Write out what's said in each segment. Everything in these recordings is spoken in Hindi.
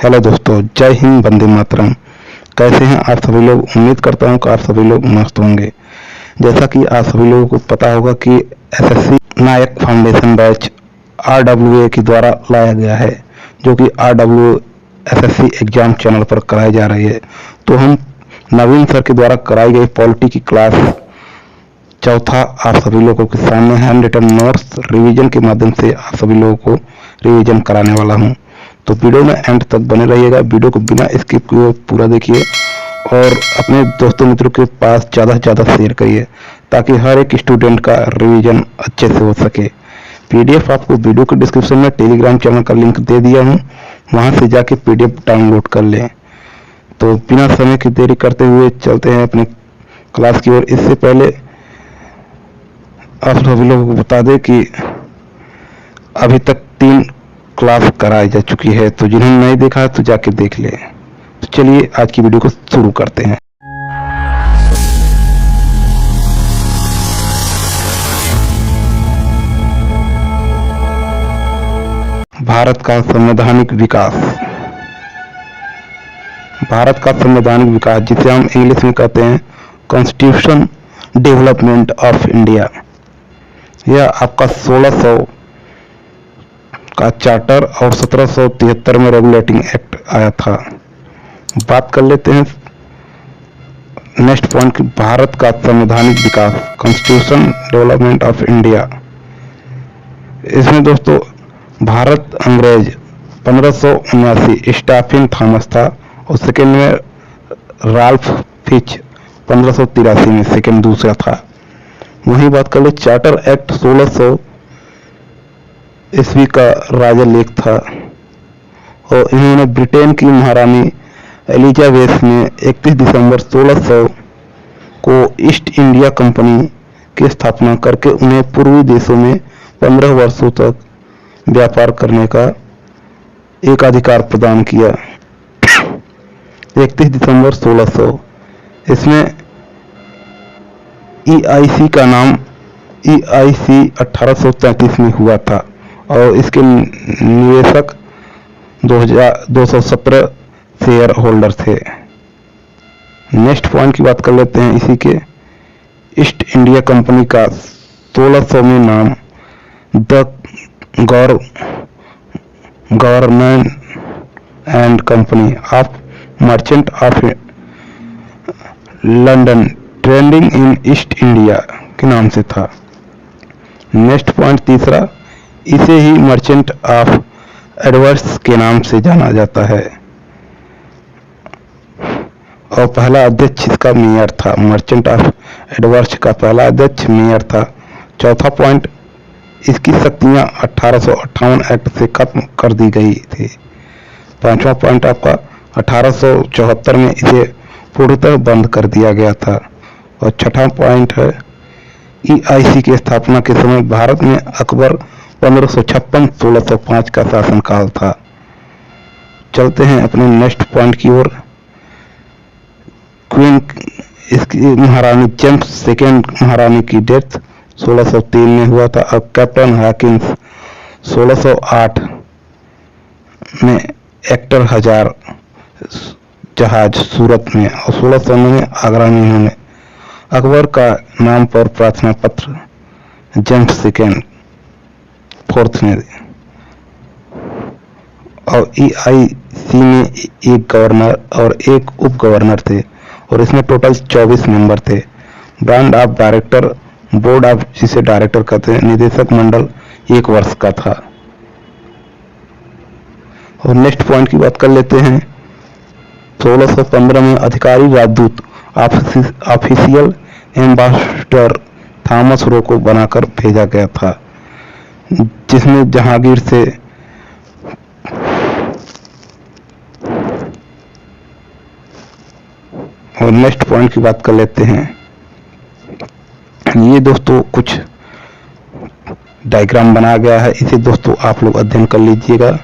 हेलो दोस्तों, जय हिंद, वंदे मातरम। कैसे हैं आप सभी लोग? उम्मीद करता हूं कि आप सभी लोग मस्त होंगे। जैसा कि आप सभी लोगों को पता होगा कि एसएससी नायक फाउंडेशन बैच आरडब्ल्यूए के द्वारा लाया गया है, जो कि आरडब्ल्यू एसएससी एग्जाम चैनल पर कराई जा रही है। तो हम नवीन सर के द्वारा कराई गई पॉलिटी की क्लास चौथा आप सभी लोगों के सामने हैंड रिटन नोट्स रिवीजन के माध्यम से आप सभी लोगों को रिवीजन कराने वाला हूं। तो वीडियो में एंड तक बने रहिएगा। वीडियो को बिना स्किप किए पूरा देखिए और अपने दोस्तों मित्रों के पास ज़्यादा से ज़्यादा शेयर करिए, ताकि हर एक स्टूडेंट का रिवीजन अच्छे से हो सके। पीडीएफ आपको वीडियो के डिस्क्रिप्शन में टेलीग्राम चैनल का लिंक दे दिया हूँ, वहाँ से जाके पीडीएफ डाउनलोड कर लें। तो बिना समय की देरी करते हुए चलते हैं अपने क्लास की ओर। इससे पहले आप सभी लोगों को बता दें कि अभी तक 3 क्लास कराई जा चुकी है, तो जिन्होंने नहीं देखा तो जाके देख ले। तो चलिए आज की वीडियो को शुरू करते हैं। भारत का संवैधानिक विकास। भारत का संवैधानिक विकास, जिसे हम इंग्लिश में कहते हैं कॉन्स्टिट्यूशन डेवलपमेंट ऑफ इंडिया, यह आपका 1600 का चार्टर और 1773 में रेगुलेटिंग एक्ट आया था। बात कर लेते हैं नेक्स्ट पॉइंट की, भारत का संवैधानिक विकास, कॉन्स्टिट्यूशन डेवलपमेंट ऑफ इंडिया। इसमें दोस्तों भारत अंग्रेज 1579 स्टाफिन थॉमस था, और सेकेंड में राल्फ फिच 1583 में सेकेंड दूसरा था। वही बात कर ले चार्टर एक्ट 1600 ईस्वी का राजा लेख था, और इन्होंने ब्रिटेन की महारानी एलिजाबेथ ने 31 दिसंबर 1600 को ईस्ट इंडिया कंपनी की स्थापना करके उन्हें पूर्वी देशों में 15 वर्षों तक व्यापार करने का एक अधिकार प्रदान किया। 31 दिसंबर 1600। इसमें ईआईसी का नाम ईआईसी 1833 में हुआ था, और इसके निवेशक 217 शेयर होल्डर थे। नेक्स्ट पॉइंट की बात कर लेते हैं इसी के। ईस्ट इंडिया कंपनी का 1600 में नाम the government and company of merchant of London trading in east India के नाम से था। नेक्स्ट पॉइंट तीसरा, इसे ही मर्चेंट ऑफ एडवर्स के नाम से जाना जाता है, और पहला अध्यक्ष इसका मेयर था। मर्चेंट ऑफ एडवर्स का पहला अध्यक्ष मेयर था। चौथा पॉइंट, इसकी शक्तियां 1858 एक्ट से खत्म कर दी गई थी। पांचवा पॉइंट आपका 1874 में इसे पूर्णतः बंद कर दिया गया था। और छठा पॉइंट है, ईआईसी की स्थापना के समय भारत में अकबर 1556-1605 का शासनकाल था। चलते हैं अपने नेक्स्ट पॉइंट की ओर। क्वीन, इसकी महारानी जेम्स सेकेंड महारानी की डेथ 1603 में हुआ था। और कैप्टन हॉकिंस 1608 में एक्टर हजार जहाज सूरत में, और 1609 में आगरा में इन्होंने अकबर का नाम पर प्रार्थना पत्र जेम्स सेकेंड फोर्थ में। और ईआईसी में एक गवर्नर और एक उप गवर्नर थे, और इसमें टोटल 24 मेंबर थे। Brand of director, board of जिसे डायरेक्टर कहते हैं, निदेशक मंडल 1 वर्ष का था। और नेक्स्ट पॉइंट की बात कर लेते हैं। 1615 में अधिकारी राजदूत ऑफिशियल एम्बेसडर थॉमस रो को बनाकर भेजा गया था, जिसमें जहांगीर से और नेक्स्ट पॉइंट की बात कर लेते हैं। ये दोस्तों कुछ डायग्राम बनाया गया है, इसे दोस्तों आप लोग अध्ययन कर लीजिएगा।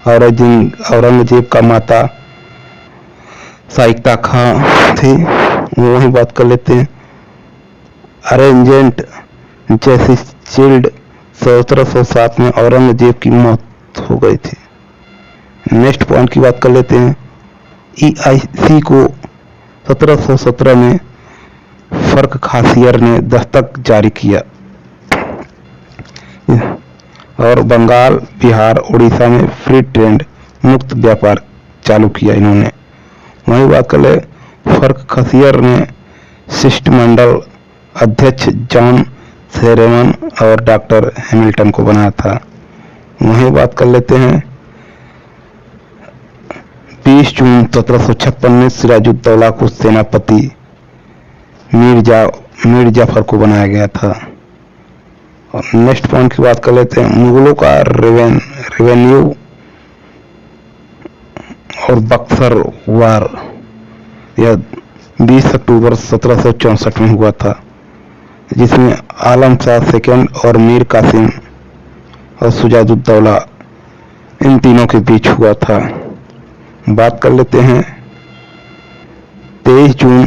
औरंगजेब का माता साइक्ता खां थी, वही बात कर लेते हैं। अरेंजेंट जैसी 1707 में औरंगजेब की मौत हो गई थी। नेक्स्ट पॉइंट की बात कर लेते हैं। EIC को 1717 में फर्क खासियर ने दस्तक जारी किया और बंगाल, बिहार, उड़ीसा में फ्री ट्रेड मुक्त व्यापार चालू किया इन्होंने। वहीं बात कर ले, फर्क खासियर ने शिष्टमंडल अध्यक्ष जॉन सेरेमन और डॉक्टर हैमिल्टन को बनाया था। वहीं बात कर लेते हैं 20 जून 1756 में सिराजुद्दौला को सेनापति मीर जाफर को बनाया गया था। और नेक्स्ट पॉइंट की बात कर लेते हैं। मुगलों का रेवेन्यू और बक्सर वार यह 20 अक्टूबर 1764 में हुआ था, जिसमें आलम शाह सेकंड और मीर कासिम और सिराजुद्दौला इन तीनों के बीच हुआ था। बात कर लेते हैं 23 जून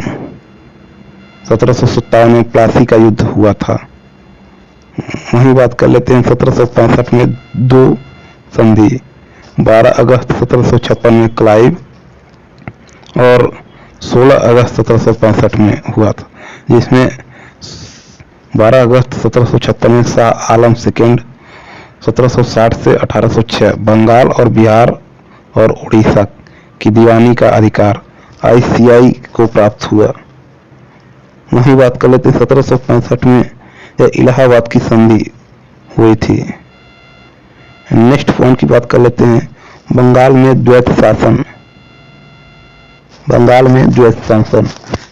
1757 में प्लासी का युद्ध हुआ था। वहीं बात कर लेते हैं 1765 में दो संधि, 12 अगस्त 1756 में क्लाइव और 16 अगस्त 1765 में हुआ था, जिसमें 12 अगस्त 1756 में शाह आलम सेकंड 1760 से 1806 बंगाल और बिहार और उड़ीसा की दीवानी का अधिकार ICI को प्राप्त हुआ। वहीं बात कर लेते 1765 में यह इलाहाबाद की संधि हुई थी। नेक्स्ट पॉइंट की बात कर लेते हैं। बंगाल में द्वैत शासन,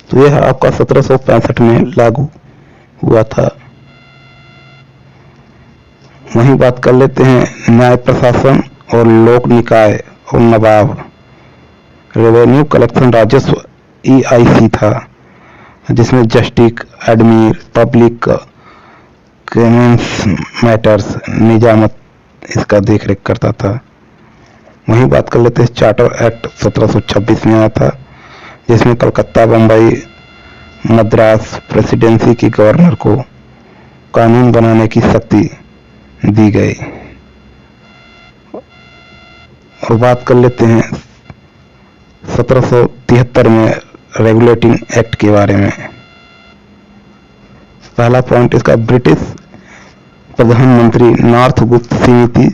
तो यह आपका 1765 में लागू हुआ था। वहीं बात कर लेते हैं न्याय प्रशासन और लोक निकाय और नवाब। रेवेन्यू कलेक्शन राजस्व EIC था, जिसमें जस्टिस एडमिर पब्लिक क्लेमेंस मैटर्स निजामत इसका देखरेख करता था। वहीं बात कर लेते हैं चार्टर एक्ट 1726 में आया था, जिसमें कलकत्ता, बम्बई, मद्रास प्रेसिडेंसी के गवर्नर को कानून बनाने की शक्ति दी गई। और बात कर लेते हैं 1773 में रेगुलेटिंग एक्ट के बारे में। पहला पॉइंट इसका, ब्रिटिश प्रधानमंत्री नॉर्थ गुप्त समिति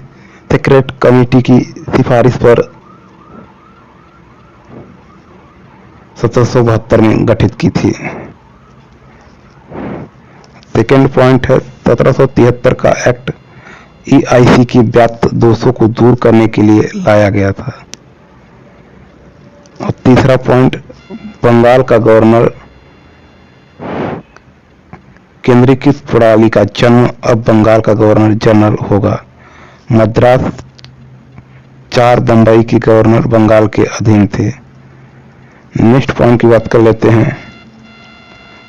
सेक्रेट कमेटी की सिफारिश पर 1772 में गठित की थी। सेकेंड पॉइंट है 1773 का एक्ट EIC की व्याप्त दोषों को दूर करने के लिए लाया गया था। और तीसरा पॉइंट, बंगाल का गवर्नर केंद्रीकृत प्रणाली का जन्म, अब बंगाल का गवर्नर जनरल होगा। मद्रास 4 बंबई के गवर्नर बंगाल के अधीन थे। नेक्स्ट पॉइंट की बात कर लेते हैं।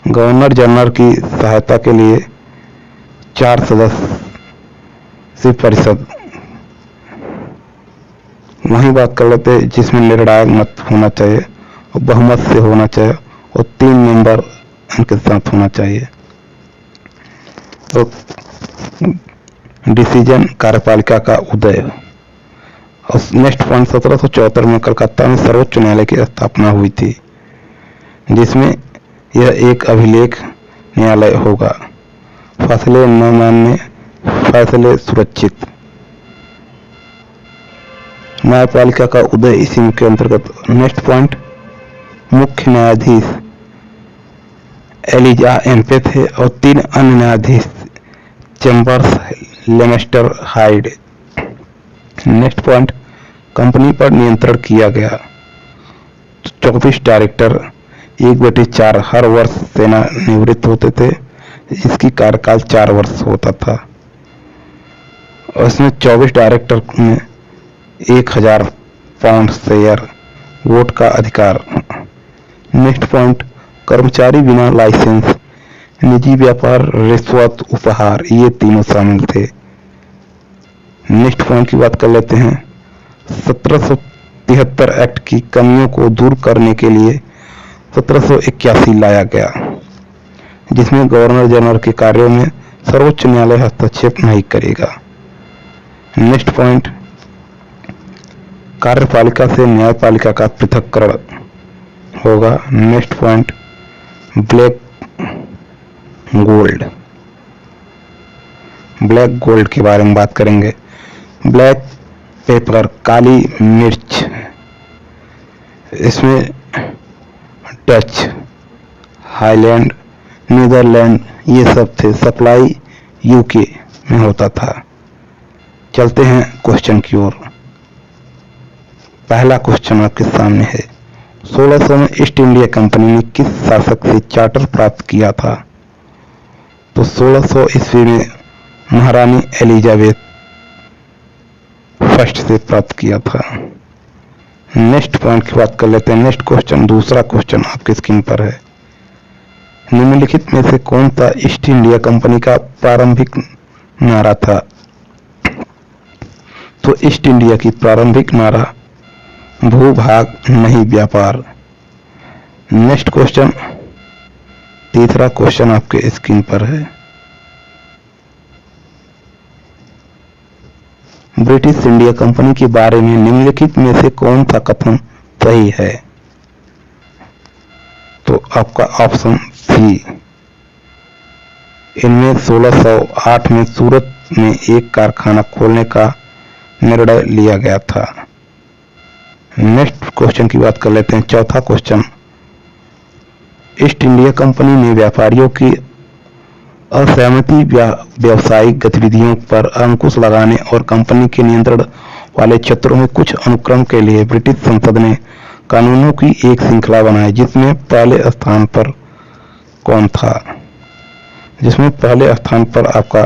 गवर्नर जनरल की सहायता के लिए 4 सदस्य परिषद। वहीं बात कर लेते हैं जिसमें निर्णायक मत होना चाहिए और बहुमत से होना चाहिए और 3 मेंबर इनके साथ होना चाहिए। तो डिसीजन कार्यपालिका का उदय। और नेक्स्ट पॉइंट 1774 में कलकत्ता में सर्वोच्च न्यायालय की स्थापना हुई थी, जिसमें यह एक अभिलेख न्यायालय होगा। फैसले न मानने, फैसले सुरक्षित। न्यायपालिका का उदय इसी के अंतर्गत। नेक्स्ट पॉइंट, मुख्य न्यायाधीश एलिजा एम्पे थे और 3 अन्य न्यायाधीश चैम्बर्स, लेमेस्टर, हाइड। नेक्स्ट पॉइंट, कंपनी पर नियंत्रण किया गया। 24 डायरेक्टर 1/4 हर वर्ष सेना निवृत्त होते थे, इसकी कार्यकाल 4 वर्ष होता था। और इसमें 24 डायरेक्टर में 1000 पाउंड शेयर वोट का अधिकार। नेक्स्ट पॉइंट, कर्मचारी बिना लाइसेंस, निजी व्यापार, रिश्वत, उपहार, ये तीनों शामिल थे। नेक्स्ट पॉइंट की बात कर लेते हैं। 1773 एक्ट की कमियों को दूर करने के लिए 1781 लाया गया, जिसमें गवर्नर जनरल के कार्यों में सर्वोच्च न्यायालय हस्तक्षेप नहीं करेगा। नेक्स्ट पॉइंट, कार्यपालिका से न्यायपालिका का पृथक्करण होगा। Next point, black gold. Black gold के बारे में बात करेंगे। ब्लैक पेपर, काली मिर्च, इसमें डच, हाईलैंड, नीदरलैंड ये सब थे। सप्लाई यूके में होता था। चलते हैं क्वेश्चन की ओर। पहला क्वेश्चन आपके सामने है, 1600 में ईस्ट इंडिया कंपनी ने किस शासक से चार्टर प्राप्त किया था? तो 1600 ईस्वी में महारानी एलिजाबेथ फर्स्ट से प्राप्त किया था। नेक्स्ट पॉइंट की बात कर लेते हैं। नेक्स्ट क्वेश्चन, दूसरा क्वेश्चन आपकी स्क्रीन पर है, निम्नलिखित में से कौन सा ईस्ट इंडिया कंपनी का प्रारंभिक नारा था? तो ईस्ट इंडिया की प्रारंभिक नारा भूभाग नहीं व्यापार। नेक्स्ट क्वेश्चन, तीसरा क्वेश्चन आपके स्क्रीन पर है, ब्रिटिश इंडिया कंपनी के बारे में निम्नलिखित में से कौन सा कथन सही है? तो आपका ऑप्शन सी, इनमें 1608 में सूरत में एक कारखाना खोलने का निर्णय लिया गया था। नेक्स्ट क्वेश्चन की बात कर लेते हैं। चौथा क्वेश्चन, ईस्ट इंडिया कंपनी ने व्यापारियों की असहमति व्यावसायिक गतिविधियों पर अंकुश लगाने और कंपनी के नियंत्रण वाले क्षेत्रों में कुछ अनुक्रम के लिए ब्रिटिश संसद ने कानूनों की एक श्रृंखला बनाई, जिसमें पहले स्थान पर कौन था? जिसमें पहले स्थान पर आपका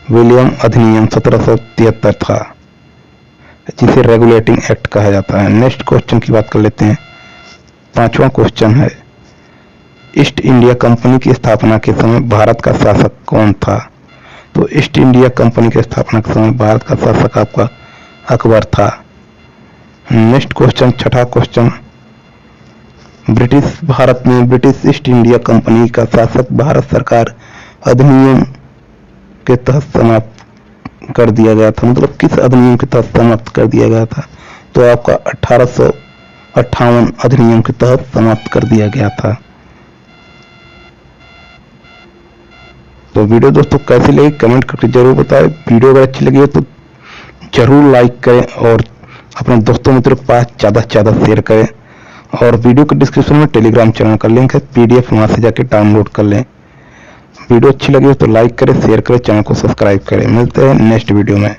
विलियम अधिनियम 1773 था, जिसे रेगुलेटिंग एक्ट कहा जाता है। नेक्स्ट क्वेश्चन की बात कर लेते हैं। पांचवा क्वेश्चन है, ईस्ट इंडिया कंपनी की स्थापना के समय भारत का शासक कौन था? तो ईस्ट इंडिया कंपनी की स्थापना के समय भारत का शासक आपका अकबर था। नेक्स्ट क्वेश्चन, छठा क्वेश्चन, भारत में ब्रिटिश ईस्ट इंडिया कंपनी का शासक भारत सरकार अधिनियम के तहत समाप्त कर दिया गया था। मतलब किस अधिनियम के तहत समाप्त कर दिया गया था? तो आपका 1858 अधिनियम के तहत समाप्त कर दिया गया था। तो वीडियो दोस्तों कैसी लगी कमेंट करके जरूर बताएं। वीडियो अगर अच्छी लगी हो तो जरूर लाइक करें और अपने दोस्तों मित्रों के पास ज़्यादा से ज़्यादा शेयर करें। और वीडियो के डिस्क्रिप्शन में टेलीग्राम चैनल का लिंक है, PDF वहां से जाके डाउनलोड कर लें। वीडियो अच्छी लगी हो तो लाइक करें, शेयर करें, चैनल को सब्सक्राइब करें। मिलते हैं नेक्स्ट वीडियो में।